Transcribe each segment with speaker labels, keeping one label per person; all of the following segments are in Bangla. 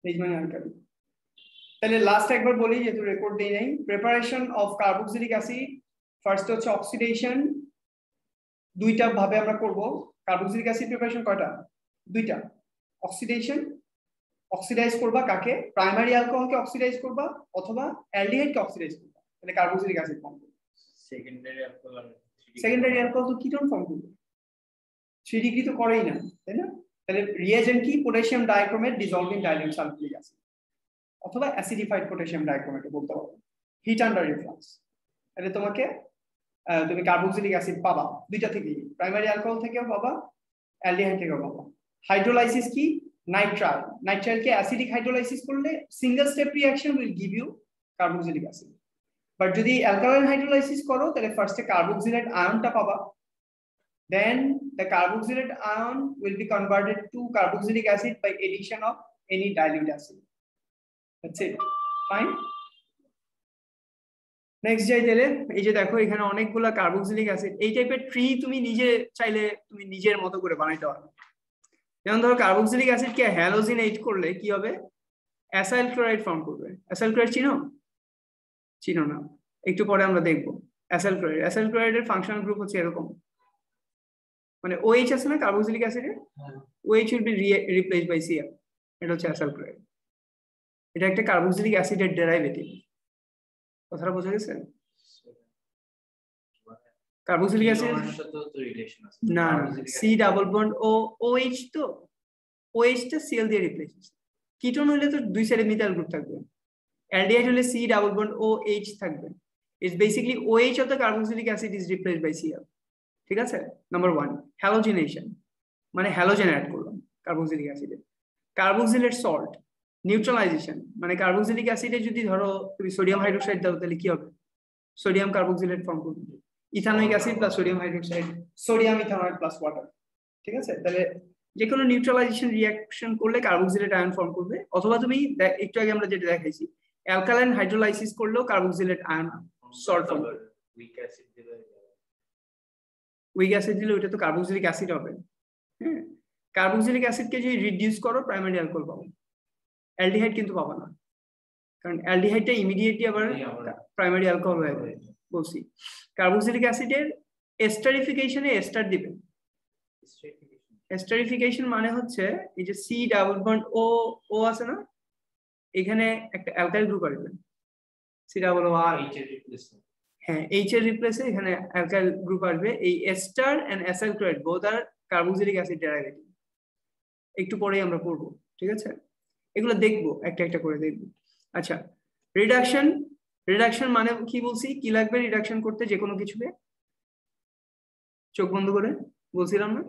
Speaker 1: H মানে আলকালি। তাহলে লাস্ট একবার বলি যেহেতু রেকর্ড দেই নাই, preparation of carboxylic acid first হচ্ছে অক্সিডেশন, দুইটা ভাবে আমরা করব। কার্বক্সিলিক অ্যাসিড প্রিপারেশন কয়টা? দুইটা। অক্সিডেশন, অক্সিডাইজ করবা কাকে? প্রাইমারি অ্যালকোহলকে অক্সিডাইজ করবা অথবা অ্যালডিহাইডকে অক্সিডাইজ করবা, তাহলে কার্বক্সিলিক অ্যাসিড ফর্ম করবে। সেকেন্ডারি অ্যালকোহল তো কিটোন ফর্ম করবে, 3 ডিগ্রি তো করেই না, তাই না? তাহলে রিয়েজেন্ট কি? Potassium dichromate dissolving dilute sulphuric acid অথবা অ্যাসিডিফাইড পটাশিয়াম ডাইক্রোমেট বলতে পারো, হিট আন্ডার রিফ্লাক্স। তাহলে তোমাকে তুমি কার্বক্সিলিক অ্যাসিড পাবা দুইটা থেকেই, প্রাইমারি অ্যালকোহল থেকেও পাবা, অ্যালডিহাইড থেকেও পাবা। হাইড্রোলাইসিস কি? নাইট্রাইল, নাইট্রাইলকে অ্যাসিডিক হাইড্রোলাইসিস করলে single step reaction will give you carboxylic acid. But যদি অ্যালকালাইন হাইড্রোলাইসিস করো তাহলে ফার্স্টে কার্বক্সিলেট আয়নটা পাবা, then the carboxylate ion will be converted to carboxylic acid by addition of any dilute acid. That's it. Fine. Next যাই তাহলে, এই যে দেখো এখানে অনেকগুলা কার্বক্সিলিক অ্যাসিড, এই টাইপের ট্রি তুমি নিজে চাইলে তুমি নিজের মতো করে বানাইতে পারো। যেমন ধরো কার্বক্সিলিক অ্যাসিডকে হ্যালোজিনেট করলে কি হবে? অ্যাসাইল ক্লোরাইড ফর্ম করবে। অ্যাসাইল ক্লোরাইড চিনো না? একটু পরে আমরা দেখবো অ্যাসাইল ক্লোরাইড। অ্যাসাইল ক্লোরাইডের ফাংশনাল গ্রুপ হচ্ছে এরকম, মানে OH আছে না কার্বক্সিলিক অ্যাসিডে, OH will be replaced by Cl, এটা হচ্ছে অ্যাসাইল ক্লোরাইড। এটা একটা কার্বক্সিলিক অ্যাসিডের ডেরাইভেটিভ। কথাটা বোঝা গেছে? কার্বক্সিলিক অ্যাসিড না, C double bond O OH, তো OH টা Cl দিয়ে রিপ্লেস হচ্ছে। কিটোন হলে তো দুই সাইডে মিথাইল গ্রুপ থাকবে, অ্যালডিহাইড হলে C ডাবল বন্ড OH থাকবে। It's basically OH of the carboxylic acid is replaced by Cl। ঠিক আছে? নাম্বার 1 হ্যালোজিনেশন, মানে হ্যালোজেন অ্যাড করলাম কার্বক্সিলিক অ্যাসিডে। কার্বক্সিলেট সল্ট, নিউট্রালাইজেশন, মানে কার্বক্সিলিক অ্যাসিডে যদি ধরো তুমি সোডিয়াম হাইড্রোক্সাইড দাও তাহলে কি হবে? সোডিয়াম কার্বক্সিলেট ফর্ম করবে, ethanoic acid plus sodium hydroxide, sodium ইথানয়েড plus water. ঠিক আছে? তাহলে যে কোনো নিউট্রালাইজেশন রিঅ্যাকশন করলে কার্বক্সিলেট আয়ন ফর্ম করবে, অথবা তুমি একটু আগে আমরা যেটা দেখাইছি অ্যালকালাইন হাইড্রোলাইসিস করলেও কার্বক্সিলেট আয়ন সল্ট ফর্ম করবে। উইক অ্যাসিড দিলে ওটা তো কার্বক্সিলিক অ্যাসিড হবে। হ্যাঁ, কার্বক্সিলিক অ্যাসিডকে যদি রিডিউস করো প্রাইমারি অ্যালকোহল পাবো, অ্যালডিহাইড কিন্তু পাবো না, কারণ অ্যালডিহাইডটা ইমিডিয়েটলি আবার প্রাইমারি অ্যালকোহল হয়ে যাবে। বলছি কার্বক্সিলিক অ্যাসিডের এস্টারিফিকেশনে এস্টার দিবেন। এস্টারিফিকেশন মানে হচ্ছে এই যে C ডাবল বন্ড ও আছে না, এখানে একটা অ্যালকাইল গ্রুপ আসবে, C ডাবল ও আর, হ্যাঁ H এর রিপ্লেসে এখানে অ্যালকাইল গ্রুপ আসবে। এই ester and acyl chloride both are carboxylic acid derivative, একটু পরেই আমরা পড়বো। ঠিক আছে? এগুলো দেখবো, একটা একটা করে দেখবো। আচ্ছা, রিডাকশন, রিডাকশন মানে কি বলছি? কি লাগবে রিডাকশন করতে? যে কোনো কিছুকে চোখ বন্ধ করে বলছিলাম না,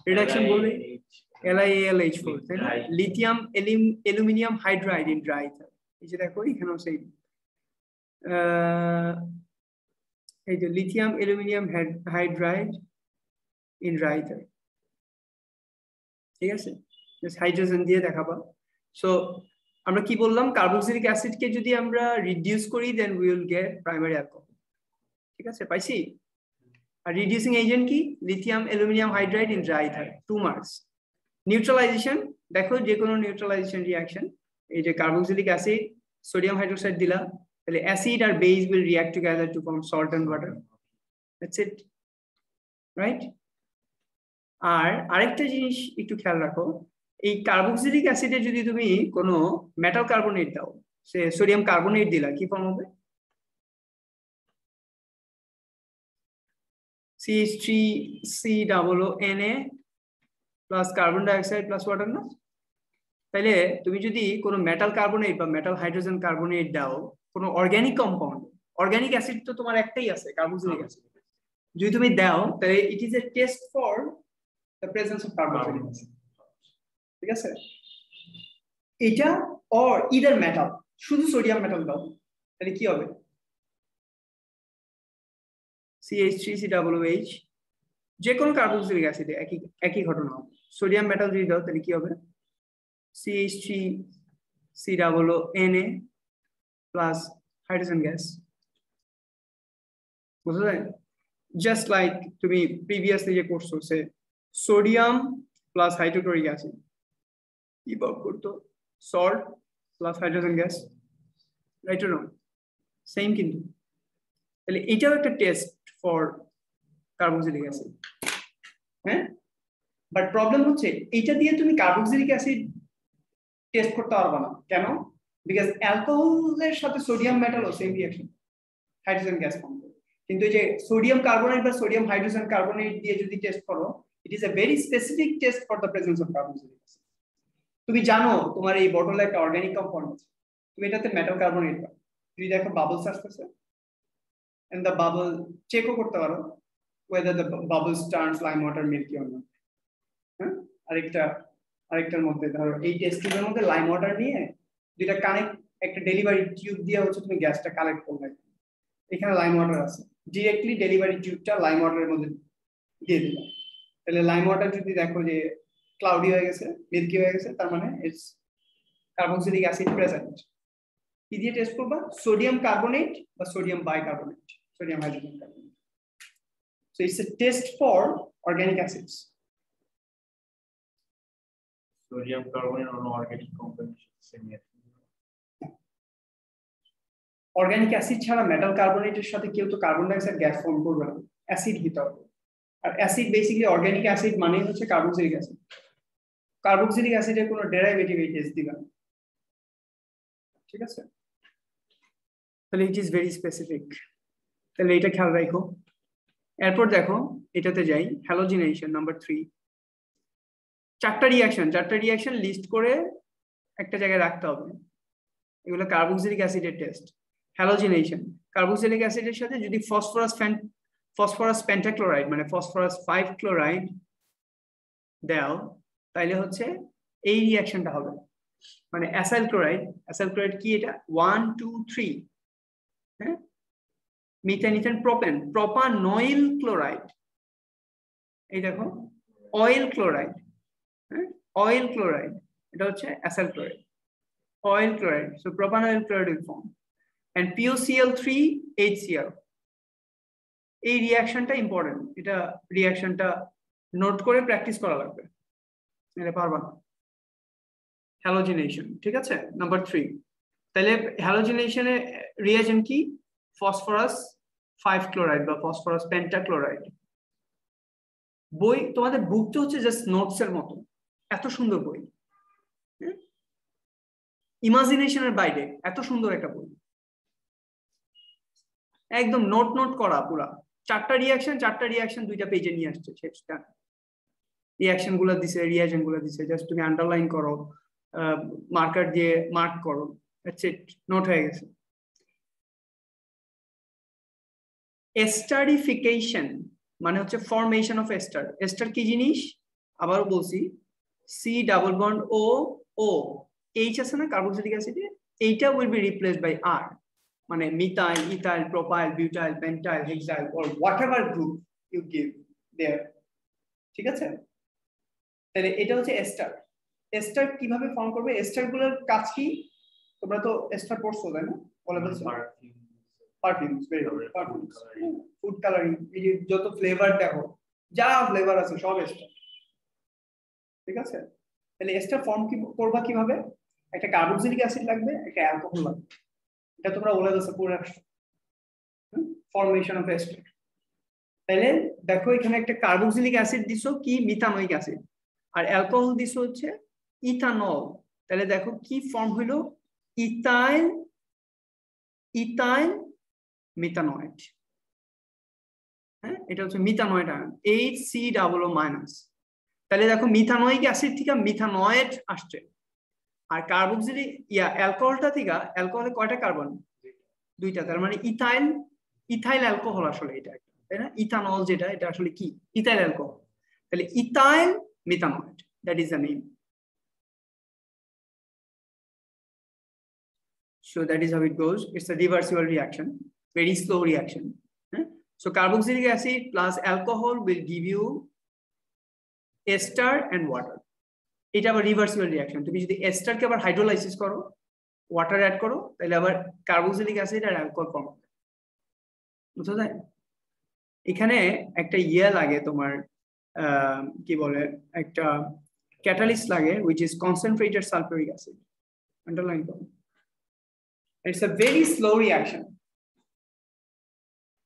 Speaker 1: রিডাকশন বললে LiAlH4, তাই না? Lithium aluminium hydride in dry ether. এই যে দেখো এখানেও সেই এই যে lithium aluminium hydride in dry ether. ঠিক আছে? জাস্ট হাইড্রোজেন দিয়ে দেখাবা। সো আমরা কি বললাম? কার্বক্সিলিক অ্যাসিডকে যদি আমরা রিডিউস করি then we will get primary alcohol. ঠিক আছে? পাইছি? আর রিডিউসিং এজেন্ট কি? Lithium aluminium hydride in dry ether, 2 marks. Neutralization, দেখো যে কোনো নিউট্রালাইজেশন রিঅ্যাকশন, এই যে কার্বক্সিলিক অ্যাসিড সোডিয়াম হাইড্রোক্সাইড দিলা, তাহলে অ্যাসিড আর base will react together to form salt and water. That's it, right? আর আরেকটা জিনিস একটু খেয়াল রাখো, এই কার্বক্সিলিক অ্যাসিডে যদি তুমি কোনো মেটাল কার্বনেট দাও, সে সোডিয়াম কার্বনেট দিলা, কি ফর্ম হবে? CH3COONA plus carbon dioxide plus water না? তাইলে তুমি যদি কোনো মেটাল কার্বনেট বা মেটাল হাইড্রোজেন কার্বনেট দাও কোনো অর্গানিক কম্পাউন্ড, অর্গানিক অ্যাসিড তো তোমার একটাই আছে কার্বক্সিলিক অ্যাসিড, যদি তুমি দাও তাহলে ইট is A test for the presence of carboxylic acid. ঠিক আছে? এটা অর ইদার মেটাল, শুধু সোডিয়াম মেটাল দাও তাহলে কি হবে? CH3COOH, যে কোনো কার্বক্সিলিক অ্যাসিডে একই ঘটনা হবে। সোডিয়াম মেটাল যদি দাও তাহলে কি হবে? CH3COONA plus hydrogen gas. বুঝা যায়? জাস্ট লাইক তুমি প্রিভিয়াসলি যে কোর্স করছে সোডিয়াম প্লাস হাইড্রোক্লোরিক অ্যাসিড, কি বল করতো salt plus hydrogen gas, right or not? Same কিন্তু। তাহলে এটাও একটা টেস্ট ফর কার্বক্সিলিক অ্যাসিড। হ্যাঁ, বাট প্রবলেম হচ্ছে এটা দিয়ে তুমি কার্বক্সিলিক অ্যাসিড টেস্ট করতে পারবে না। কেন? বিকজ অ্যালকোহলের সাথে সোডিয়াম মেটালও same reaction, hydrogen gas form করে। কিন্তু এই যে সোডিয়াম কার্বনেট বা সোডিয়াম হাইড্রোজেন কার্বনেট দিয়ে যদি টেস্ট করো, it is a very specific test for the presence of carboxylic acid. তুমি জানো তোমার এই বটলে একটা অর্গানিক কম্পাউন্ড আছে, তুমি এটাতে মেটাল কার্বনেট পাবে, তুমি দেখো বাবলস আসতেছে, এন্ড দ্য বাবল চেকও করতে পারো whether the bubbles turns lime water milky or not. হ্যাঁ, আরেকটার মধ্যে ধরো এই টেস্ট টিউবের মধ্যে লাইম ওয়াটার নিয়ে দুইটা কানেক্ট, একটা ডেলিভারি টিউব দিয়ে হচ্ছে তুমি গ্যাসটা কালেক্ট করবে, এখানে লাইম ওয়াটার আছে, ডিরেক্টলি ডেলিভারি টিউবটা লাইম ওয়াটারের মধ্যে দিয়ে দিবে, তাহলে লাইম ওয়াটার যদি দেখো যে ক্লাউডি হয়ে গেছে, মিল্কি হয়ে গেছে, তার মানে ইটস কার্বক্সিলিক অ্যাসিড প্রেজেন্ট। কি দিয়ে টেস্ট করবা? সোডিয়াম কার্বনেট বা sodium bicarbonate, sodium hydrogen carbonate. So it's a test for organic acids.
Speaker 2: Sodium carbonate on organic compounds same.
Speaker 1: Organic acid ছাড়া মেটাল কার্বনেটের সাথে কেউ তো carbon die oxide gas form করবে না, অ্যাসিড হতে হবে। আর অ্যাসিড বেসিক্যালি অর্গানিক অ্যাসিড মানে হচ্ছে কার্বক্সিলিক অ্যাসিড। কার্বক্সিলিক অ্যাসিডের কোনো ডেরাইভেটিভ এই টেস্ট দিবা, ঠিক আছে? তাহলে ইট ইজ ভেরি স্পেসিফিক, তাহলে এটা খেয়াল রাখো। এরপর দেখো এটাতে যাই, হ্যালোজিনেশন নাম্বার 3। চারটা রিঅ্যাকশন লিস্ট করে একটা জায়গায় রাখতে হবে, এগুলো কার্বক্সিলিক অ্যাসিডের টেস্ট। হ্যালোজিনেশন, কার্বক্সিলিক অ্যাসিডের সাথে যদি ফসফরাস পেন্টাক্লোরাইড মানে ফসফরাস 5 ক্লোরাইড দাও, তাইলে হচ্ছে এই রিঅ্যাকশনটা হবে। মানে অ্যাসাইল ক্লোরাইড কি এটা? 1 2 3, হ্যাঁ, methane ethane propane, propanoyl chloride, এই দেখো অয়েল ক্লোরাইড, হ্যাঁ, অয়েল ক্লোরাইড, এটা হচ্ছে acyl chloride, oyl chloride. So propanoyl chloride will form and POCl3 HCl। এই রিঅ্যাকশনটা ইম্পর্টেন্ট, এটা রিঅ্যাকশনটা নোট করে প্র্যাকটিস করা লাগবে, এটা পারবা না। হ্যালোজিনেশন, ঠিক আছে, নাম্বার 3। তাহলে হ্যালোজিনেশনের রিঅ্যাজেন্ট কি? ফসফরাস 5 ক্লোরাইড বা ফসফরাস পেন্টাক্লোরাইড। বই তোমাদের বুকটা হচ্ছে জাস্ট নোটস এর মতো, এত সুন্দর বই, ইমাজিনেশনের বাইরে এত সুন্দর একটা বই, একদম নোট করা পুরা। চারটা রিঅ্যাকশন 2টা পেজে নিয়ে আসছে, সেটা রিঅ্যাকশন গুলো দিছে, জাস্ট তুমি আন্ডারলাইন করো, মার্কার দিয়ে মার্ক করো, দ্যাটস ইট, নোট হয়ে গেছে। এস্টারিফিকেশন মানে হচ্ছে ফরমেশন অফ এস্টার। এস্টার কি জিনিস? আবারও বলছি, C double bond O O H আছে না কার্বক্সিলিক অ্যাসিডে, এইটা will be replaced by R, মানে methyl, ethyl, propyl, butyl, pentyl, hexyl or whatever group you give there, ঠিক আছে? তাহলে এটা হচ্ছে এস্টার। এস্টার কিভাবে ফর্ম করবে? এস্টার গুলোর কাজ কি? তোমরা তো এস্টার পড়ছো তাই না? পারফিউমস, পারফিউমস, ফুড কালারিং, এই যে যত ফ্লেভার দেখো, যা ফ্লেভার আছে সব এস্টার, ঠিক আছে? তাহলে এস্টার ফর্ম করবা কিভাবে? একটা কার্বক্সিলিক অ্যাসিড লাগবে, একটা অ্যালকোহল লাগবে, এটা তোমরা ওলেদাসে পড়ে আসছো, ফরমেশন অফ এস্টার। তাহলে দেখো এখানে একটা কার্বক্সিলিক অ্যাসিড দিছো কি? মিথানোয়িক অ্যাসিড, আর অ্যালকোহল দিছো হচ্ছে ইথানল। তাহলে দেখো কি ফর্ম হলো? ইথাইল মিথানয়েড, হ্যাঁ, এটা হচ্ছে মিথানয়েড আয়ন, HCOO-। তাহলে দেখো মিথানোয়িক অ্যাসিড থেকে মিথানয়েড আসছে, আর কার্বক্সিলিক অ্যালকোহলটা থেকে, অ্যালকোহলে কয়টা কার্বন? 2টা, তার মানে ইথাইল অ্যালকোহল আসলে এটা, তাই না? ইথানল যেটা, এটা আসলে কি? Ethyl alcohol. তাহলে ethyl methanoate, that is the name. So that is how it goes. It's a reversible reaction, very slow reaction. So carboxylic acid plus alcohol will give you ester and water. এটা আবার রিভার্সিবল রিঅ্যাকশন। তুমি যদি এস্টার কে আবার হাইড্রোলাইসিস করো, ওয়াটার অ্যাড করো, তাহলে আবার কার্বক্সিলিক অ্যাসিড আর অ্যালকোহল ফর্ম হবে, বুঝছো? তাই এখানে একটা লাগে তোমার, কি বলে, একটা catalyst lage, which is concentrated sulfuric acid. Underline them. It's a very slow reaction.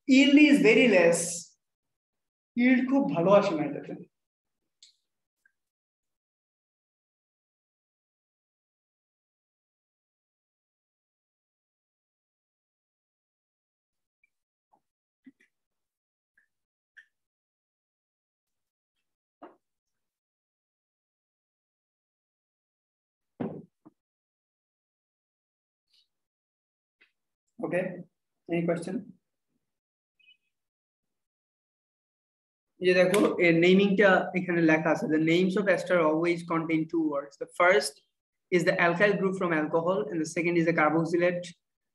Speaker 1: Yield is very less. Yield খুব ভালো আসে না এটাতে। Okay, any question? দেখো এর নেমিংটা এখানে লেখা আছে the names of ester always contain two words. The first is the alkyl group from alcohol and the second is the carboxylate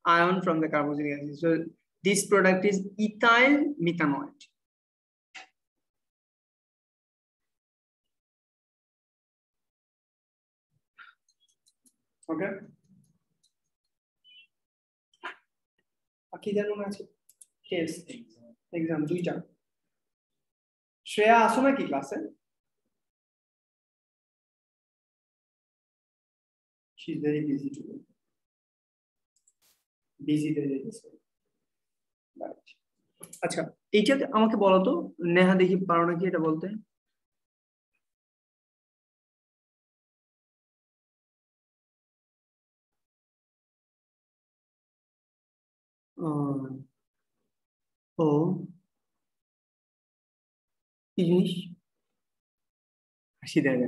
Speaker 1: ion from the carboxylic acid. So this product is ethyl methanoate. Okay, কি জানো না আছে টেস্ট এক্সাম দুইটা শ্রেয়া আসো নাকি ক্লাসে she is very busy today busy day right আচ্ছা এইটা আমাকে বলো তো নেহা দেখি পারো নাকি এটা বলতে ও কি জিনিস হাসি দেবে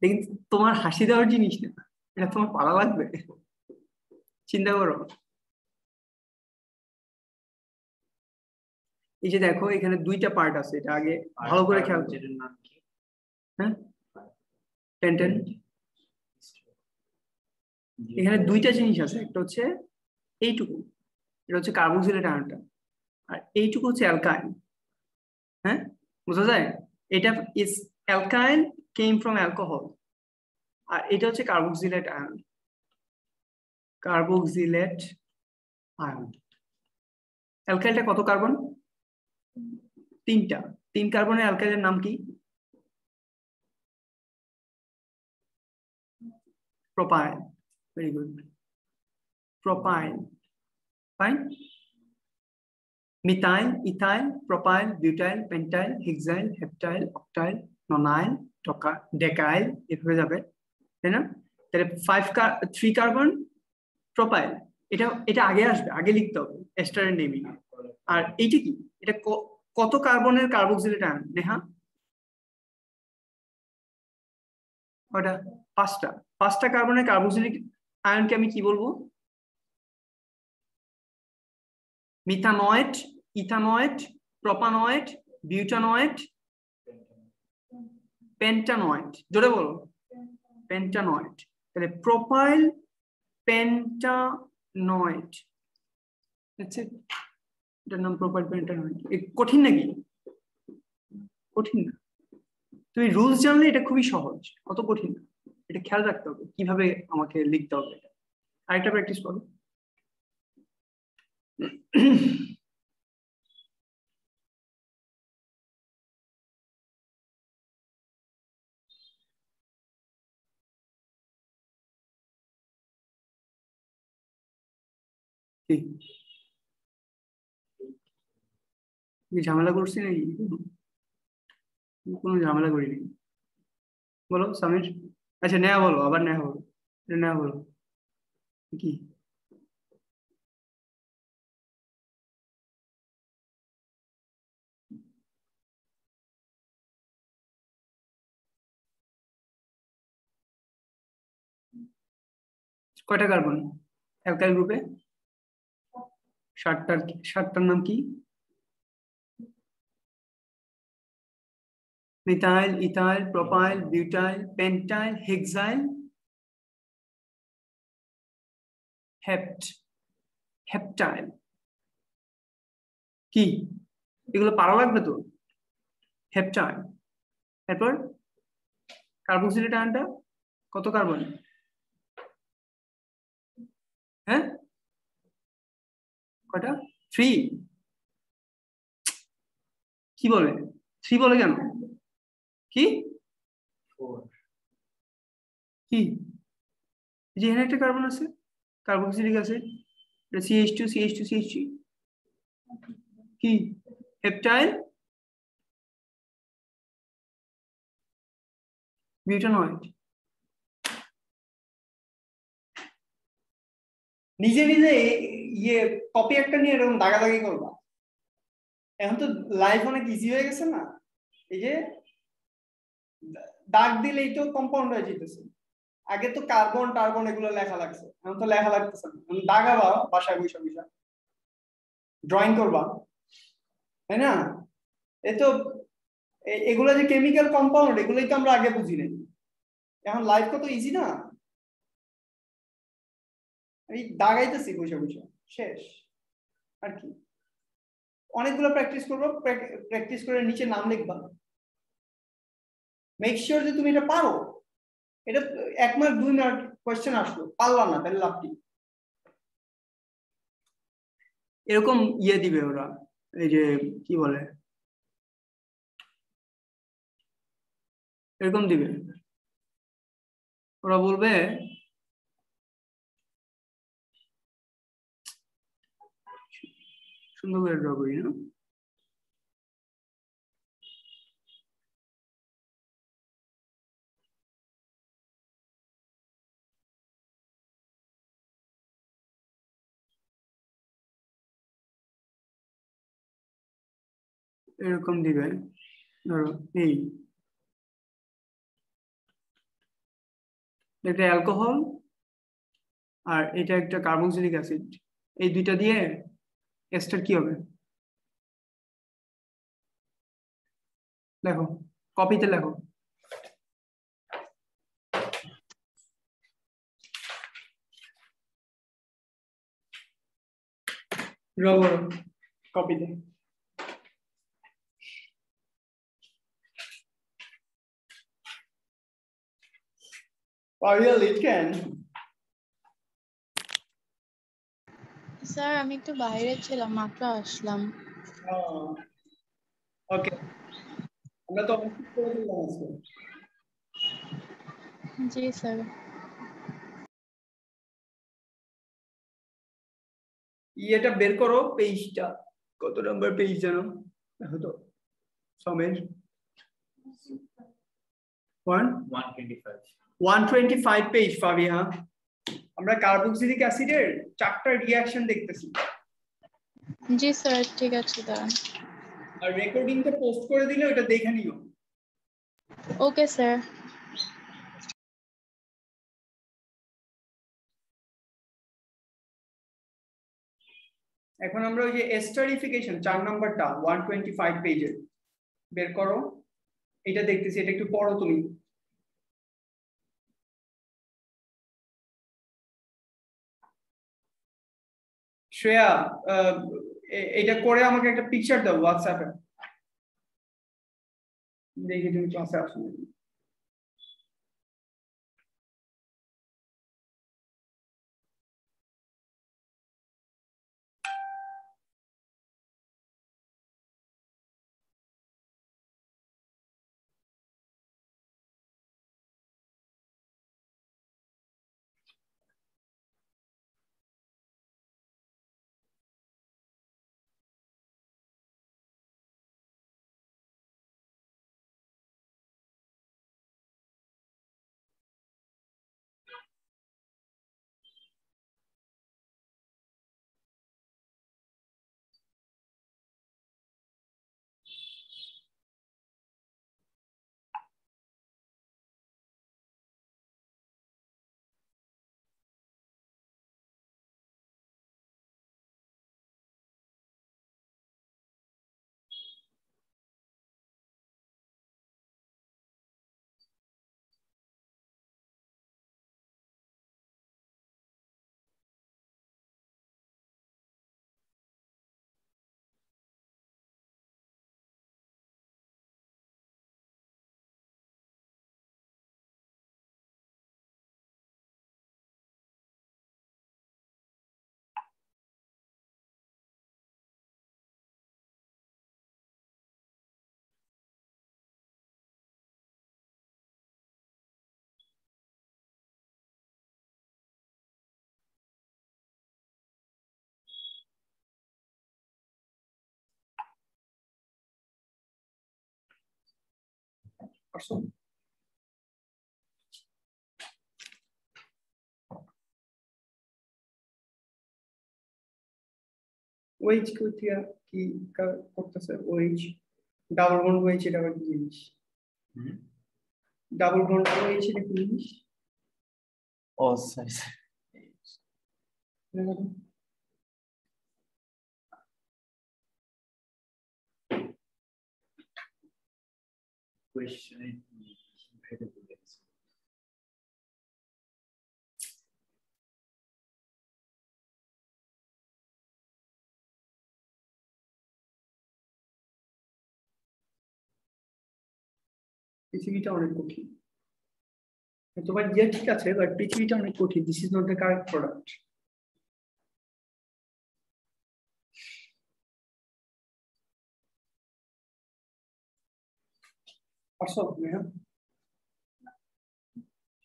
Speaker 1: কিন্তু তোমার হাসি দেওয়ার জিনিস না এটা তোমার পারা লাগবে চিন্তা করো এই যে দেখো এখানে দুইটা পার্ট আছে এটা আগে ভালো করে খেয়াল করো এর নাম কি হ্যাঁ পেন্টেন এখানে দুইটা জিনিস আছে একটা হচ্ছে এইটুকু এটা হচ্ছে কার্বক্সিলেট আয়নটা আর এইটুকু হচ্ছে অ্যালকাইল হ্যাঁ বুঝা যায় এটা is alkyl came from alcohol আর এটা হচ্ছে কার্বক্সিলেট আয়ন অ্যালকাইলটা কত কার্বন তিনটা তিন কার্বনের অ্যালকাইলের নাম কি propyl very good propyl fine methyl ethyl propyl butyl pentyl hexyl heptyl octyl nonyl decyl এভাবে যাবে তাই না তাহলে 3 কার্বন প্রোপাইল এটা আগে আসবে আগে লিখতে হবে এস্টারের নেমিং আর এইটা কি এটা কত কার্বনের কার্বক্সিলেট আয়ন নেহা ওটা পাঁচটা কার্বনের কার্বক্সিলিক আয়নকে আমি কি বলবো মিথানয়েট ইথানয়েট প্রোপানয়েট বিউটানয়েট পেন্টানয়েট জোরে বলো পেন্টানয়েট তাহলে প্রোপাইল পেন্টানয়েট আচ্ছা এটার নাম প্রোপাইল পেন্টানয়েট কঠিন নাকি কঠিন না তুমি রুলস জানলে এটা খুবই সহজ কত কঠিন না এটা খেয়াল রাখতে হবে কিভাবে আমাকে লিখতে হবে এটা আরেকটা প্র্যাকটিস করো ঝামেলা করছি নাকি কোনো ঝামেলা করিনি বলো সামির আচ্ছা নেহা বলো আবার নেহা বলো কি কয়টা কার্বন অ্যালকাইল গ্রুপে 7টার নাম কি methyl ethyl propyl butyl pentyl hexyl heptyl কি এগুলো পারা লাগবে তো হেপটাইল এরপর কার্বক্সিলেট আয়নটা কত কার্বন হ্যাঁ কয়টা 3 কি বলে 3 বলে কেন কি কি যেখানে একটা কার্বন আছে carboxylic acid CH2 CH2 CH3 কি হেপটাইল বিউটানয়েড নিজে নিজে ইয়ে কপি একটা নিয়ে এরকম দাগাদাগি করবা এখন তো লাইফ অনেক ইজি হয়ে গেছে না এই যে দাগ দিলেই তো কম্পাউন্ড হয়ে যেতেছে আগে তো কার্বন টার্বন এগুলো লেখা লাগছে এখন তো লেখা লাগতেছে না দাগাবা বাসায় বসে বসে ড্রয়িং করবা তাই না এই তো এগুলো যে কেমিক্যাল কম্পাউন্ড এগুলোই তো আমরা আগে বুঝি নাই এখন লাইফ কত ইজি না এই দাগাইতেছি বসে বসে শেষ আর কি অনেকগুলো প্র্যাকটিস করবো প্র্যাকটিস করে নিচে নাম লিখবা মেক শিওর যে তুমি এটা পারো এটা 1 মার্ক 2 মার্ক কোশ্চেন আসলো পারলাম না তাহলে লাভ কি এরকম ইয়ে দিবে ওরা এই যে কি বলে এরকম দিবে ওরা বলবে সুন্দর করে ড্র করি না এরকম দিবে ধরো এই একটা অ্যালকোহল আর এটা একটা কার্বক্সিলিক অ্যাসিড এই দুইটা দিয়ে এস্টার কি হবে লেখো কপিতে লেখো রবর কপিতে পারিয়াল ইট ক্যান
Speaker 3: স্যার আমি একটু বাইরে ছিলাম মাত্র আসলাম
Speaker 1: ওকে আমরা তো অনেক করে দিলাম আজকে
Speaker 3: জি স্যার
Speaker 1: ইয়েটা বের করো পেজটা কত নাম্বার পেজ জানো দেখো তো সমের 125 পেজ পাবি হ্যাঁ আমরা কার্বক্সিলিক অ্যাসিডের 4টা রিঅ্যাকশন দেখতেছি
Speaker 3: জি স্যার ঠিক আছে দাঁড়ান
Speaker 1: আর রেকর্ডিংটা পোস্ট করে দিলে ওটা দেখে নিও
Speaker 3: ওকে স্যার
Speaker 1: এখন আমরা ওই যে এস্টারিফিকেশন 4 নাম্বারটা 125 পেজে বের করো এটা দেখতেছি এটা একটু পড়ো তুমি শ্রেয়া এটা করে আমাকে একটা পিকচার দাও হোয়াটসঅ্যাপে দেখি তুমি ক্লাসে আসো নাকি পারছো? ওএইচ কি করতেছে? ওএইচ ডাবল বন্ড ওএইচ এটা আবার কি জিনিস? ডাবল বন্ড ওএইচ এটা কি জিনিস?
Speaker 2: ও সরি কোয়েশ্চেন ভেবে বলেছি
Speaker 1: পৃথিবীটা অনেক কঠিন। তোমার ইয়ে ঠিক আছে, বাট পৃথিবীটা অনেক কঠিন। This is not the correct product.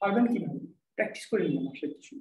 Speaker 1: পারবেন কিভাবে? প্র্যাকটিস করে নিলাম আসলে কিছু।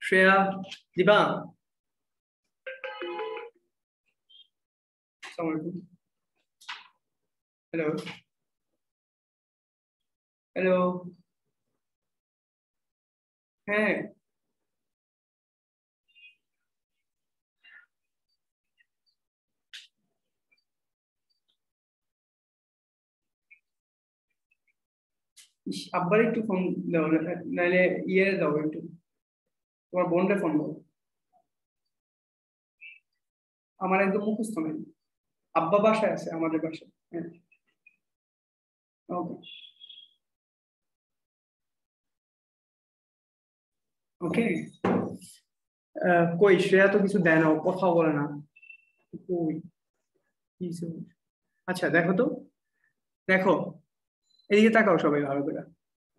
Speaker 1: শ্রেয়া, দিবা? হ্যালো হ্যালো, হ্যাঁ আব্বার একটু ফোন দাও, নাহলে ইয়ে দাও, একটু তোমার বোনটা ফোন দাও। আমার একদম মুখস্থ নেই। আব্বা বাসায় আছে, আমাদের বাসায়। হ্যাঁ ওকে ওকে। কই শ্রেয়া তো কিছু দেয় না, কথাও বলে না। কই আচ্ছা দেখো তো, দেখো এদিকে তাকাও সবাই ভালো করে,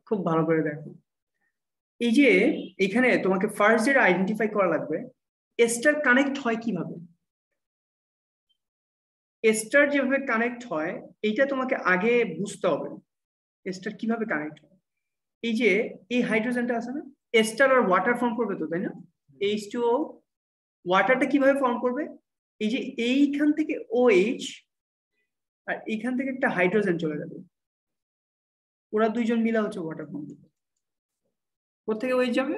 Speaker 1: খুব ভালো করে দেখো। এই যে এখানে তোমাকে ফার্স্ট যেটা আইডেন্টিফাই করা লাগবে, এস্টার কানেক্ট হয় কিভাবে। এস্টার যেভাবে কানেক্ট হয় এইটা তোমাকে আগে বুঝতে হবে। এস্টার কিভাবে কানেক্ট হয়? এই যে এই হাইড্রোজেনটা আছে না, এস্টার আর ওয়াটার ফর্ম করবে তো, তাই না? H2O, ওয়াটারটা কিভাবে ফর্ম করবে? এই যে এইখান থেকে OH আর এইখান থেকে একটা হাইড্রোজেন চলে যাবে, ওরা দুইজন মিলা হচ্ছে ওয়াটার ফর্ম করবে। কোথেকে OH যাবে?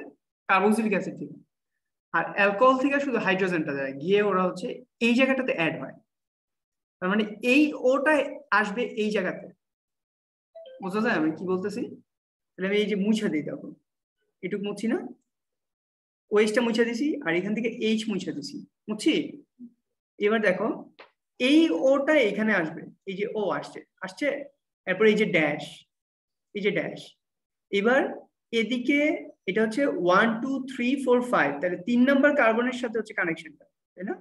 Speaker 1: কার্বক্সিলিক অ্যাসিড থেকে। আর অ্যালকোহল থেকে শুধু হাইড্রোজেনটা যায়, গিয়ে ওরা হচ্ছে এই জায়গাটাতে অ্যাড হয়। তার মানে এই ওটা আসবে এই জায়গাতে। বোঝা যায় আমি কি বলতেছি? আমি এই যে মুছে দিই, দেখো এটুকু মুছি না, ওএইচটা মুছে দিছি আর এখান থেকে এইচ মুছে দিছি, মুছি। এবার দেখো এই ওটা এখানে আসবে, এই যে ও আসছে আসছে, এরপর এই যে ড্যাশ, এই যে ড্যাশ। এবার এদিকে এটা হচ্ছে 1 2 3 4 5, তাহলে 3 নাম্বার কার্বনের সাথে হচ্ছে কানেকশনটা, তাই না?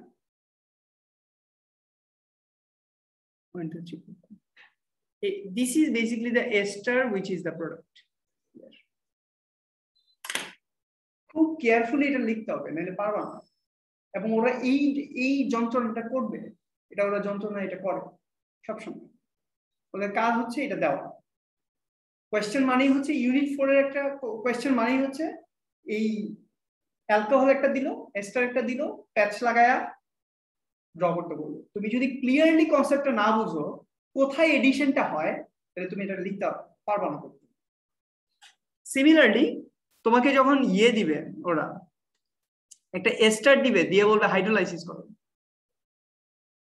Speaker 1: 1 2 3 4 5. This is basically the ester which is the product. খুব কেয়ারফুলি এটা লিখতে হবে, নাহলে পারবা না। এবং ওরা এই এই যন্ত্রণাটা করবে, এটা ওরা যন্ত্রণা এটা করে সবসময়। ওদের কাজ হচ্ছে এটা দেওয়া। কোয়েশ্চেন মানেই হচ্ছে ইউনিট 4 এর একটা কোয়েশ্চেন মানেই হচ্ছে এই অ্যালকোহল একটা দিল, এস্টার একটা দিল, প্যাচ লাগায়া ড্র করতে বললো। তুমি যদি ক্লিয়ারলি কনসেপ্টটা না বুঝো কোথায় এডিশনটা হয়, তাহলে তুমি এটা লিখতে পারবা না। সিমিলারলি তোমাকে যখন ইয়ে দিবে, ওরা একটা এস্টার দিবে, দিয়ে বলবে হাইড্রোলাইসিস করো।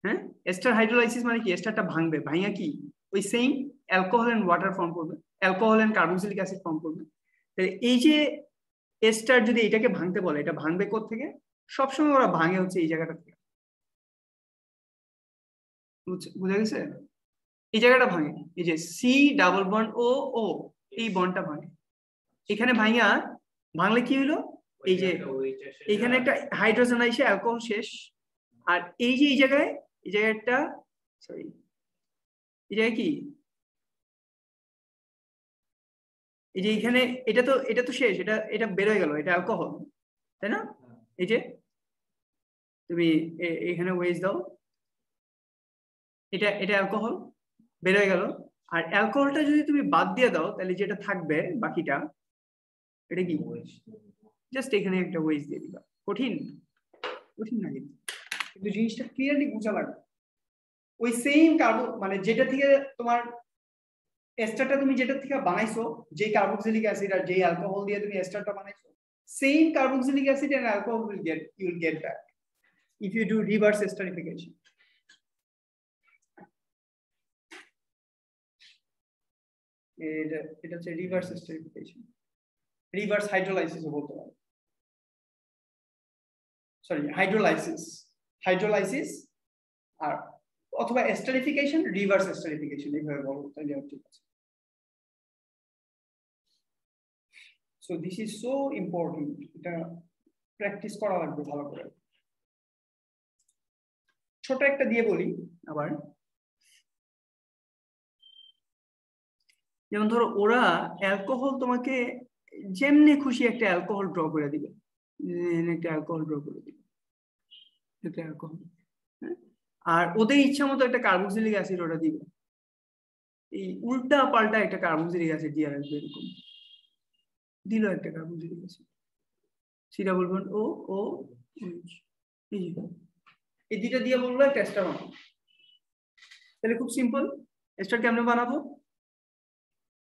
Speaker 1: হ্যাঁ, এস্টার হাইড্রোলাইসিস মানে কি? এস্টারটা ভাঙবে, ভাঙা কি ওই same alcohol and water form করবে, alcohol and carboxylic acid form করবে। তাহলে এই যে এস্টার যদি এটাকে ভাঙতে বলে, এটা ভাঙবে কোথা থেকে? সবসময় ওরা ভাঙে হচ্ছে এই জায়গাটা থেকে। বুঝা গেছে? এই জায়গাটা ভাঙে, এই যে সি ডাবল বন্ড ও ও, এই বন্ডটা ভাঙে। এখানে ভাঙলে কি হলো? এই যে এখানে একটা হাইড্রোজেন আইসে অ্যালকোহল শেষ, আর এই যে এই জায়গায় একটা সরি এই জায়গায় কি এই যে এখানে এটা তো শেষ, এটা বের হয়ে গেল, এটা অ্যালকোহল তাই না? এই যে তুমি এখানে ওয়েজ দাও, এটা অ্যালকোহল বের হয়ে গেল, আর অ্যালকোহলটা যদি তুমি বাদ দিয়ে দাও তাহলে যেটা থাকবে বাকিটা এটা কি? জাস্ট এখানে একটা ওয়েজ দিয়ে দিবা। কঠিন না কিন্তু জিনিসটা ক্লিয়ারলি বোঝা লাগবে। ওই সেম কার্বন মানে যেটা থেকে তোমার এস্টারটা তুমি যেটা থেকে বানাইছো, যে কার্বক্সিলিক অ্যাসিড আর যে অ্যালকোহল দিয়ে তুমি এস্টারটা বানাইছো, same carboxylic acid and alcohol you will get back if you do reverse esterification. এটা হচ্ছে রিভার্স এস্টারিফিকেশন, রিভার্স হাইড্রোলাইসিস বলতে পারো, সরি হাইড্রোলাইসিস আর অথবা এস্টারিফিকেশন, রিভার্স এস্টারিফিকেশন এইভাবে বলো তাহলে ঠিক আছে। So this is so important, এটা প্র্যাকটিস করা লাগবে ভালো করে। ছোট একটা দিয়ে বলি আবার, যেমন ধরো ওরা অ্যালকোহল তোমাকে যেমনি খুশি একটা অ্যালকোহল ড্র করে দিবে, একটা অ্যালকোহল ড্র করে দিবে, একটা অ্যালকোহল, আর ওদের ইচ্ছা মতো একটা কার্বক্সিলিক অ্যাসিড ওরা দিবে, এই উল্টা পাল্টা একটা কার্বক্সিলিক অ্যাসিড দিয়ে রাখবে, এরকম দিল একটা carboxylic acid, C double bond O ও এই দুইটা দিয়ে বললো একটা এস্টার বানাবো। তাহলে খুব সিম্পল, এস্টার কেমনে বানাবো?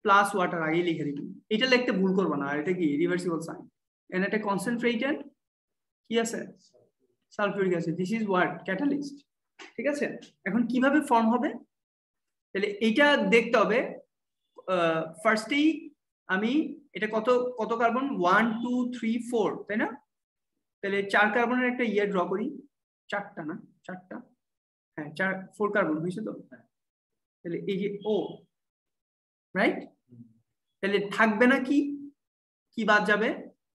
Speaker 1: প্লাস ওয়াটার আগেই লিখে দিবি, এটা লিখতে ভুল করবো না, আর এটা কি রিভার্সিবল সাইন, এন্ড একটা কনসেন্ট্রেটেড কি আছে sulphuric acid, this is what catalyst. ঠিক আছে, এখন কিভাবে ফর্ম হবে তাহলে এইটা দেখতে হবে। ফার্স্টেই আমি এটা কত কত কার্বন, 1 2 3 4 তাই না? তাহলে 4 কার্বনের একটা ইয়ে ড্র করি, চারটা না চারটা, হ্যাঁ 4 কার্বন হয়েছে তো, তাহলে এই যে ও রাইট, তাহলে থাকবে না কি কি বাদ যাবে?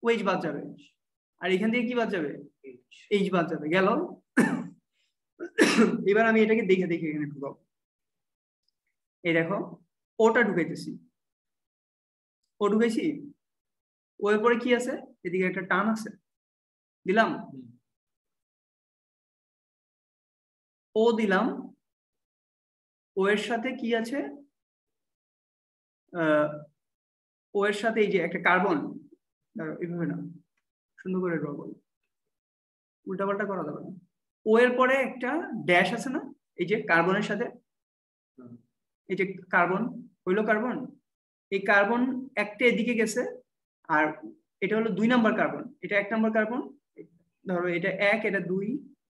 Speaker 1: ওএইচ বাদ যাবে, আর এখান থেকে কি বাদ যাবে? এইচ বাদ যাবে, গেল। এবার আমি এটাকে দেখে দেখে এখানে ঢুকাবো, এই দেখো ওটা ঢুকাইতেছি, ও ঢুকাইছি, ও এর পরে কি আছে এদিকে একটা টান আছে, দিলাম ও দিলাম, ও এর সাথে কি আছে, ও এর সাথে এই যে একটা কার্বন, এইভাবে না সুন্দর করে ড্র করো, উল্টাপাল্টা করা যাবে না। ও এর পরে একটা ড্যাশ আছে না, এই যে কার্বনের সাথে, এই যে কার্বন হইলো কার্বন, এই কার্বন একটা এদিকে গেছে, আর এটা হলো 2 নাম্বার কার্বন, এটা 1 নাম্বার কার্বন, ধরো এটা 1, এটা 2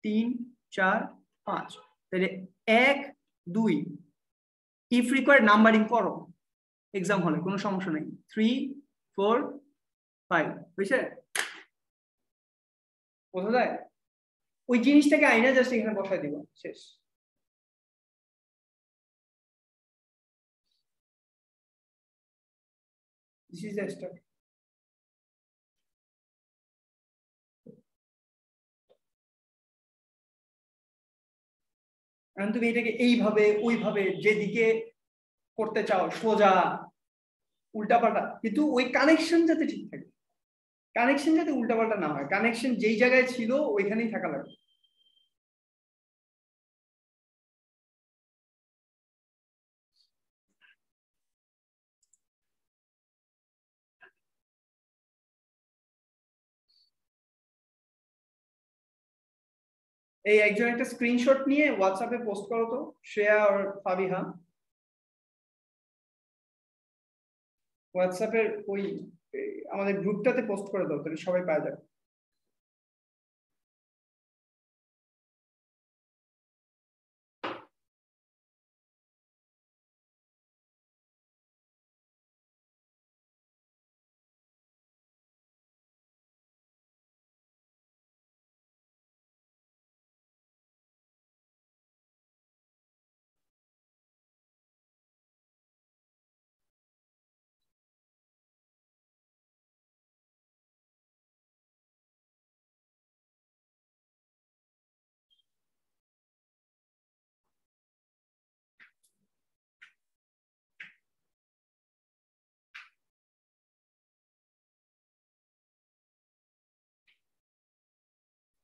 Speaker 1: 3 4 5, তাহলে 1 2 ইফ রিকোয়ার্ড নাম্বারিং করো এক্সাম হলে, কোনো সমস্যা নেই, 3 4 5 বুঝছে? বোঝা যায়? ওই জিনিসটাকে আইনা জাস্ট এখানে বসাই দিব, শেষ। This is the step. এখন তুমি এটাকে এইভাবে ওইভাবে যেদিকে করতে চাও, সোজা উল্টাপাল্টা, কিন্তু ওই কানেকশন যাতে ঠিক থাকে, কানেকশন যাতে উল্টাপাল্টা না হয়, কানেকশন যেই জায়গায় ছিল ওইখানেই থাকা লাগবে। এই একজন একটা স্ক্রিনশট নিয়ে হোয়াটসঅ্যাপে পোস্ট করো তো, শ্রেয়া আর ফাবিহা, হোয়াটসঅ্যাপের ওই আমাদের গ্রুপটাতে পোস্ট করে দাও, তাহলে সবাই পাওয়া যাবে।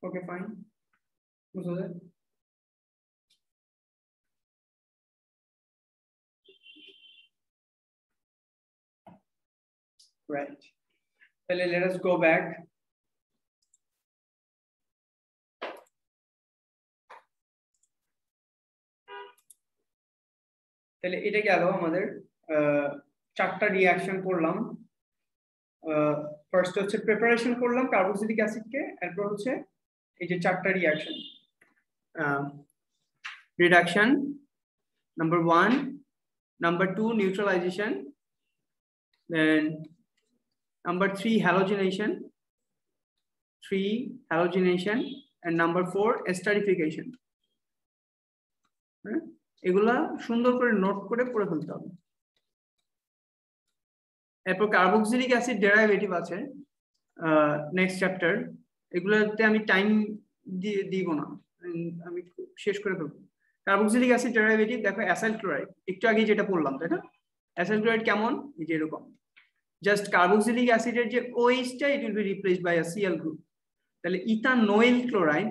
Speaker 1: Okay, fine. What's that? Right. Well, let us go back. তাহলে এটা গেল আমাদের চারটা রিঅ্যাকশন করলাম। ফার্স্ট হচ্ছে প্রিপারেশন করলাম কার্বক্সিলিক অ্যাসিডকে, এরপর হচ্ছে এই যে চারটা reaction. Reduction number 1, number 2 neutralisation, then number 3 halogenation, and number 4 esterification. এগুলা সুন্দর করে নোট করে পড়ে ফেলতে হবে। এরপর কার্বক্সিলিক অ্যাসিড ডেরাইভেটিভ আছে নেক্সট চ্যাপ্টার, এগুলোতে আমি টাইম দিব না, আমি শেষ করে ফেলবো। কার্বক্সিলিক অ্যাসিড ডেরাইভেটিভ দেখো অ্যাসাইল ক্লোরাইড, একটু আগে যেটা পড়লাম তাই না? অ্যাসাইল ক্লোরাইড কেমন? এই যে এরকম, জাস্ট কার্বক্সিলিক অ্যাসিডের যে OH টা it will be replaced by a Cl group. তাহলে ইথানয়েল ক্লোরাইড,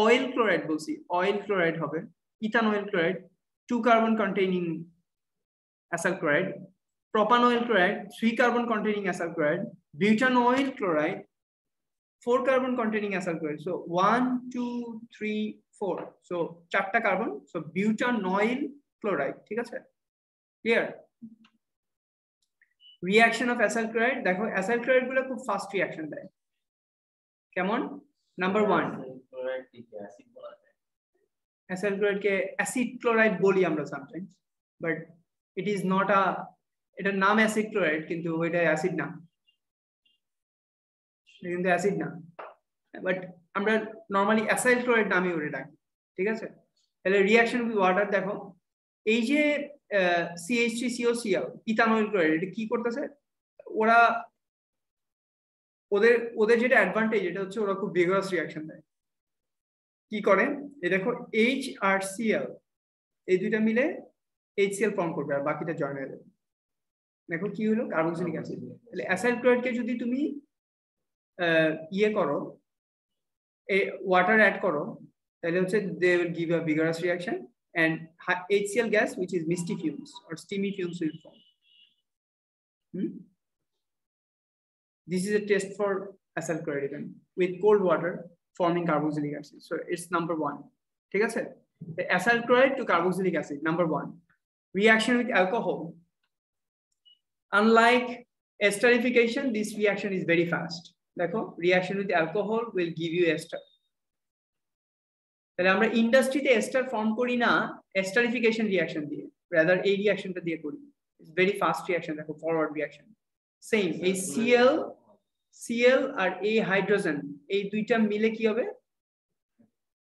Speaker 1: অয়েল ক্লোরাইড বলছি, অয়েল ক্লোরাইড হবে ethanoyl chloride, 2 carbon containing acyl chloride, propanoyl chloride, 3 carbon containing acyl chloride, butanoyl chloride, 4 carbon containing acyl chloride. So 1 2 3 4, so 4টা কার্বন, so butanoyl chloride, ঠিক আছে? Clear? Reaction of acyl chloride, দেখো অ্যাসাইল ক্লোরাইড গুলো খুব ফাস্ট রিঅ্যাকশন দেয়। কেমন? নাম্বার 1 অ্যাসাইল ক্লোরাইড কে অ্যাসিড ক্লোরাইড বলি আমরা sometimes, but it is not a, এটার নাম অ্যাসিড ক্লোরাইড কিন্তু ওইটা অ্যাসিড না, কিন্তু অ্যাসিড না, বাট আমরা নরমালি অ্যাসাইল ক্লোরাইড নামে ওটা ডাকি, ঠিক আছে? তাহলে রিঅ্যাকশন উইথ ওয়াটার দেখো, এই যে CH3COCl ইথানয়েল ক্লোরাইড, এটা কি করতেছে? ওরা ওদের যেটা অ্যাডভান্টেজ, এটা হচ্ছে ওরা খুব ভিগারাস রিঅ্যাকশন দেয়। কি করে? এই দেখো H আর Cl, এই দুইটা মিলে HCl ফর্ম করবে আর বাকিটা জয়েন হয়ে যাবে। দেখো কি হলো? Carboxylic acid. তাহলে অ্যাসাইল ক্লোরাইডকে যদি তুমি ইয়ে করো, ওয়াটার অ্যাড করো, তাহলে হচ্ছে they will give a vigorous reaction and HCl gas, which is misty fumes or steamy fumes, will form. This is a test for acyl chloride even with cold water forming carboxylic acid. So it's number 1. ঠিক আছে? The acyl chloride to carboxylic acid, number 1. Reaction with alcohol. Unlike esterification, this reaction is very fast. দেখো, reaction with alcohol will give you ester. তাহলে আমরা ইন্ডাস্ট্রিতে এস্টার ফর্ম করি না এস্টারিফিকেশন রিঅ্যাকশন দিয়ে, রাদার এই রিঅ্যাকশনটা দিয়ে করি। ইটস ভেরি ফাস্ট রিঅ্যাকশন, দেখো ফরওয়ার্ড রিঅ্যাকশন। সেম এই Cl আর এই হাইড্রোজেন, এই দুইটা মিলে কি হবে?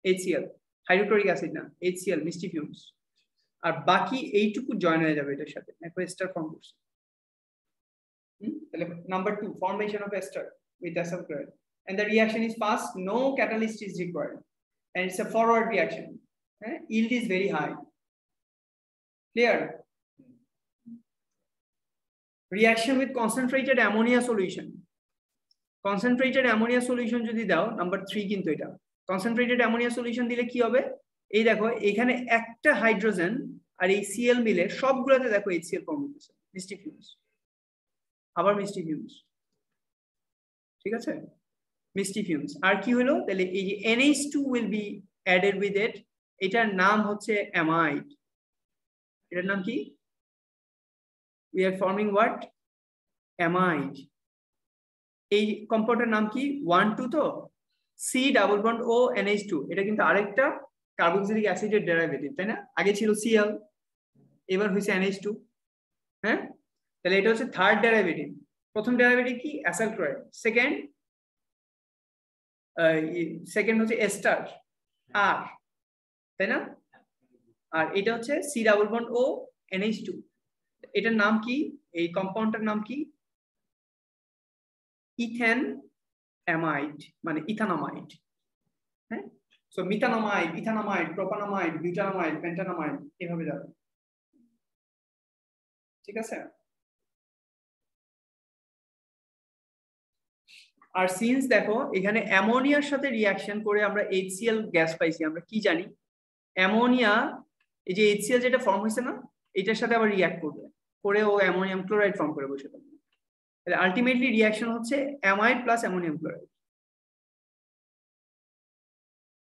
Speaker 1: HCl, হাইড্রোক্লোরিক অ্যাসিড না, HCl মিষ্টি ফিউমস, আর বাকি এইটুকু জয়েন হয়ে যাবে এটার সাথে, দেখো এস্টার ফর্ম করছে। তাহলে number 2, formation of ester with acyl chloride, and the reaction is fast, no catalyst is required, and it's a forward reaction. Yield is very high. Clear? Reaction with concentrated ammonia solution. Concentrated ammonia solution যদি দাও, নাম্বার 3 কিন্তু এটা। Concentrated ammonia solution দিলে কি হবে? এই দেখো এখানে একটা হাইড্রোজেন আর এই Cl মিলে সবগুলোতে দেখো HCl ফর্ম হচ্ছে, মিষ্টি ফিউমস, আবার মিষ্টি ফিউমস, ঠিক আছে? মিষ্টি ফিউমস। আর কি হলো? তাহলে এই যে NH2 will be added with it, এটার নাম হচ্ছে অ্যামাইড। এটার নাম কি? We are forming what? Amide. এই কম্পাউন্ডের নাম কি? 1 2 তো C double bond O NH2, এটা কিন্তু আরেকটা কার্বক্সিলিক অ্যাসিডের ডেরিভেটিভ, তাই না? আগে ছিল Cl, এবার হইছে NH2। হ্যাঁ, তাহলে এটা হচ্ছে থার্ড ডেরিভেটিভ। প্রথম ডেরিভেটিভ কি? Acyl chloride. সেকেন্ড হচ্ছে এস্টার আর, তাই না? আর এটা হচ্ছে C double bond O NH2, এটার নাম কি? এই কম্পাউন্ডটার নাম কি? ইথেন অ্যামাইড, মানে ইথানামাইড। হ্যাঁ, সো মিথানামাইড, ইথানামাইড, প্রোপানামাইড, বিউটানামাইড, পেন্টানামাইড, এভাবে যাবে, ঠিক আছে? আর সিন্স দেখো এখানে অ্যামোনিয়ার সাথে রিয়াকশন করে আমরা HCl গ্যাস পাইছি, আমরা কি জানি অ্যামোনিয়া এই যে HCl যেটা ফর্ম হয়েছে না এটার সাথে আবার রিয়াক্ট করবে, করে ও অ্যামোনিয়াম ক্লোরাইড ফর্ম করে বসে থাকবে। তাহলে আলটিমেটলি রিয়াকশন হচ্ছে অ্যামাইড প্লাস অ্যামোনিয়াম ক্লোরাইড।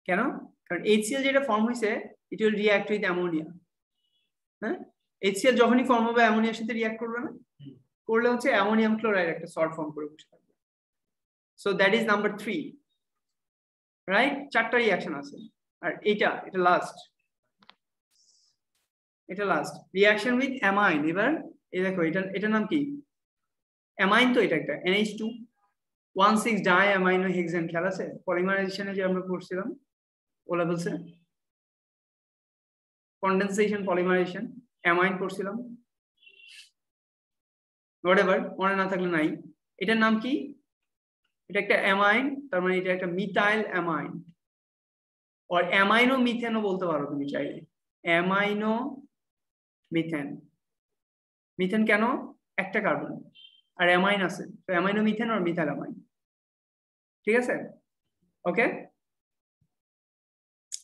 Speaker 1: কেন? কারণ HCl যেটা ফর্ম হয়েছে it will react with ammonia. হ্যাঁ, HCl যখনই ফর্ম হবে অ্যামোনিয়ার সাথে রিঅ্যাক্ট করবে না, করলে হচ্ছে অ্যামোনিয়াম ক্লোরাইড একটা সল্ট ফর্ম করে বসে থাকবে। So that is number 3, right? 4টা রিঅ্যাকশন আছে আর এটা লাস্ট, এটা লাস্ট রিঅ্যাকশন উইথ অ্যামাইন। এবার এই দেখো এটার নাম কি? অ্যামাইন তো এটা একটা NH2 1,6 ডাইঅ্যামাইনো হেক্সেন, খেয়াল আছে পলিমারাইজেশনে যে আমরা পড়ছিলাম ও লেভেলসে, কন্ডেনসেশন পলিমারাইজেশন অ্যামাইন পড়ছিলাম, হোয়াটএভার, মনে না থাকলে নাই। এটার নাম কি? এটা একটা অ্যামাইন, তার মানে এটা একটা মিথাইল অ্যামাইন, আর অ্যামাইনো মিথেনও বলতে পারো তুমি চাইলে, অ্যামাইনো মিথেন। মিথেন কেন? একটা কার্বন আর অ্যামাইন আছে, তো অ্যামাইনো মিথেন আর মিথাইল অ্যামাইন। ঠিক আছে, ওকে।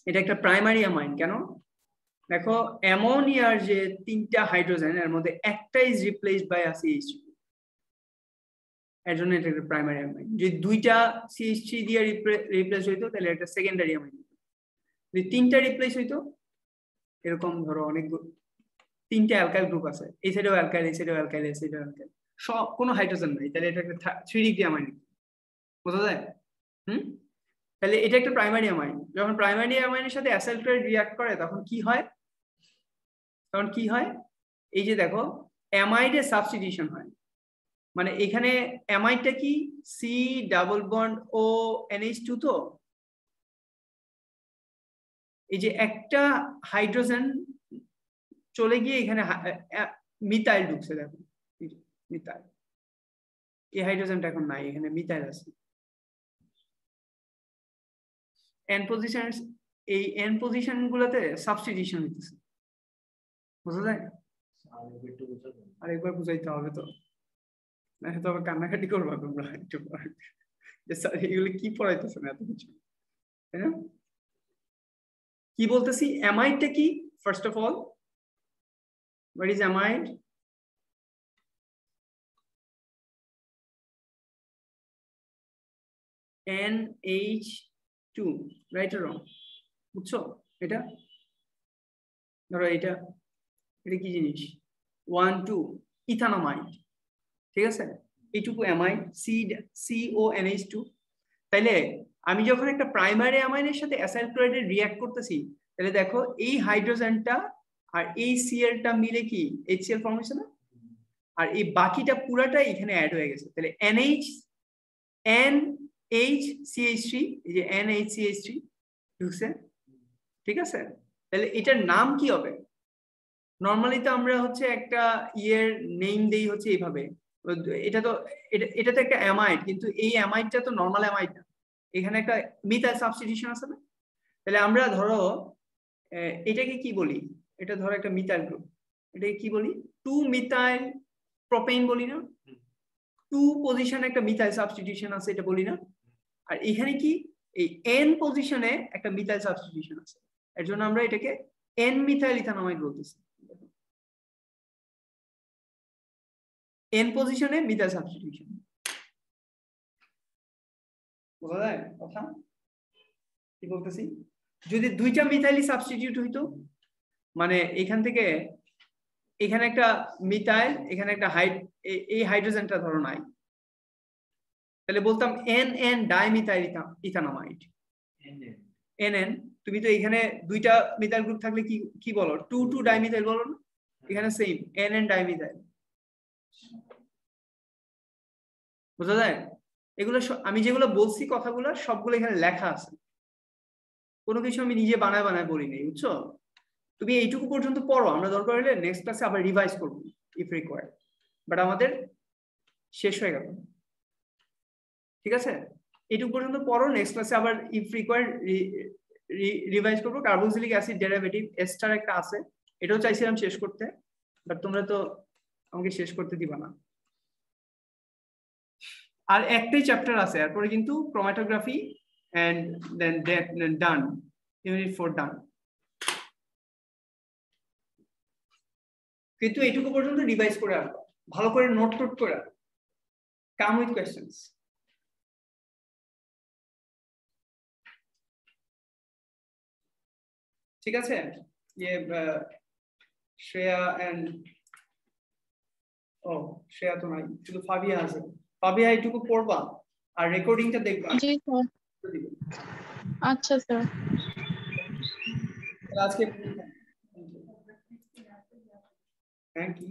Speaker 1: এটা একটা প্রাইমারি অ্যামাইন। কেন? দেখো অ্যামোনিয়ার যে 3টা হাইড্রোজেন এর মধ্যে একটা is replaced by a CH3, এর জন্য এটা একটা প্রাইমারি অ্যামাইন। যদি 2টা CH3 দিয়ে রিপ্লেস হইতো তাহলে একটা সেকেন্ডারি অ্যামাইন। যদি 3টা রিপ্লেস হইতো, এরকম ধরো অনেক 3টা অ্যালকাইল গ্রুপ আছে, এই সাইডেও অ্যালকাইল, এই সাইডেও অ্যালকাইল, এই সাইডেও অ্যালকাইল, সব কোনো হাইড্রোজেন নাই, তাহলে এটা একটা 3 ডিগ্রি অ্যামাইন। বোঝা যায়? তাহলে এটা একটা প্রাইমারি অ্যামাইন। যখন প্রাইমারি অ্যামাইনের সাথে অ্যাসাইল ক্লোরাইড রিঅ্যাক্ট করে তখন কি হয়? এই যে দেখো অ্যামাইডে সাবস্টিটিউশন হয়। মানে এখানে অ্যামাইডটা কি? সি ডাবল বন্ড ও NH2 তো এই যে একটা হাইড্রোজেন চলে গিয়ে এখানে মিথাইল ঢুকছে, দেখো মিথাইল, এই হাইড্রোজেনটা এখন নাই, এখানে মিথাইল আছে। এন পজিশন, এই এন পজিশন গুলোতে সাবস্টিটিউশন হইতেছে। বুঝা যায়? আরেকবার বুঝাইতে হবে তো, না তো আবার কান্নাকাটি করবা তোমরা একটু পরে যে স্যার এগুলো কি পড়াইতেছেন এত কিছু, তাই না? কি বলতেছি, অ্যামাইডটা কি? First of all, what is amide? NH2, right or wrong? বুঝছো? এটা ধরো এটা কি জিনিস? 1 2 ইথানামাইড, ঠিক আছে? এইটুকু অ্যামাইড, CONH2। তাইলে আমি যখন একটা প্রাইমারি অ্যামাইনের সাথে অ্যাসাইল ক্লোরাইডের রিঅ্যাক্ট করতেছি, তাহলে দেখো এই হাইড্রোজেনটা আর এই Clটা মিলে কি HCl ফর্ম হয়েছে না? আর এই বাকিটা পুরাটা এখানে অ্যাড হয়ে গেছে। তাহলে NHCH3, এই যে NHCH3 ঢুকছে, ঠিক আছে? তাহলে এটার নাম কি হবে? নর্মালি তো আমরা হচ্ছে একটা ইয়ের নেম দেই হচ্ছে এইভাবে, এটা তো একটা অ্যামাইড, কিন্তু এই অ্যামাইডটা তো নর্মাল অ্যামাইড না, এখানে একটা মিথাইল সাবস্টিটিউশন আছে না? তাহলে আমরা ধরো এটাকে কি বলি? এটা ধরো একটা মিথাইল গ্রুপ, এটাকে কি বলি? 2 মিথাইল প্রোপেন বলি না? 2 পজিশনে একটা মিথাইল সাবস্টিটিউশন আছে, এটা বলি না? আর এখানে কি এই N পজিশনে একটা মিথাইল সাবস্টিটিউশন আছে, এর জন্য আমরা এটাকে N মিথাইল ইথানামাইড বলতেছি। N পজিশনে মিথাইল সাবস্টিটিউশন। বোঝা যায় কথা কি বলতেছি? যদি 2টা মিথাইলই সাবস্টিটিউট হইতো, মানে এখান থেকে এখানে একটা মিথাইল, এখানে একটা এই হাইড্রোজেনটা ধরো নাই, তাহলে বলতাম NN ডাইমিথাইল ইথানামাইড। NN, তুমি তো এখানে 2টা মিথাইল গ্রুপ থাকলে কি বলো? 2 ডাইমিথাইল বলো না? এখানে সেম NN ডাইমিথাইল। বুঝা যায়? এগুলো আমি যেগুলো বলছি কথাগুলো সবগুলো এখানে লেখা আছে, কোনো কিছু আমি নিজে বানায় বলি নাই, বুঝছো? তুমি এইটুকু পর্যন্ত পড়ো, আমরা দরকার হলে নেক্সট ক্লাসে আবার রিভাইজ করবো ইফ রিকোয়ার্ড, বাট আমাদের শেষ হয়ে গেল, ঠিক আছে? এইটুকু পর্যন্ত পড়ো, নেক্সট ক্লাসে আবার ইফ রিকোয়ার্ড রিভাইজ করবো। কার্বক্সিলিক অ্যাসিড ডেরিভেটিভ এস্টার একটা আছে, এটাও চাইছিলাম শেষ করতে, বাট তোমরা তো আমাকে শেষ করতে দিবা না। আর একটাই চ্যাপ্টার আছে, এরপরে কিন্তু chromatography and then done, unit 4 done. কিন্তু এইটুকু পর্যন্ত রিভাইজ করে আসবা, ভালো করে নোট টোট করে কাম উইথ কোয়েশ্চেন্স। ঠিক আছে, ইয়ে শ্রেয়া এন্ড ও শ্রেয়া তো নাই, শুধু ফাবিয়া আছে। ফাবিয়া এইটুকু পড়বা আর রেকর্ডিংটা দেখবা।
Speaker 3: জি স্যার। আচ্ছা স্যার।
Speaker 1: আজকে থ্যাংক ইউ।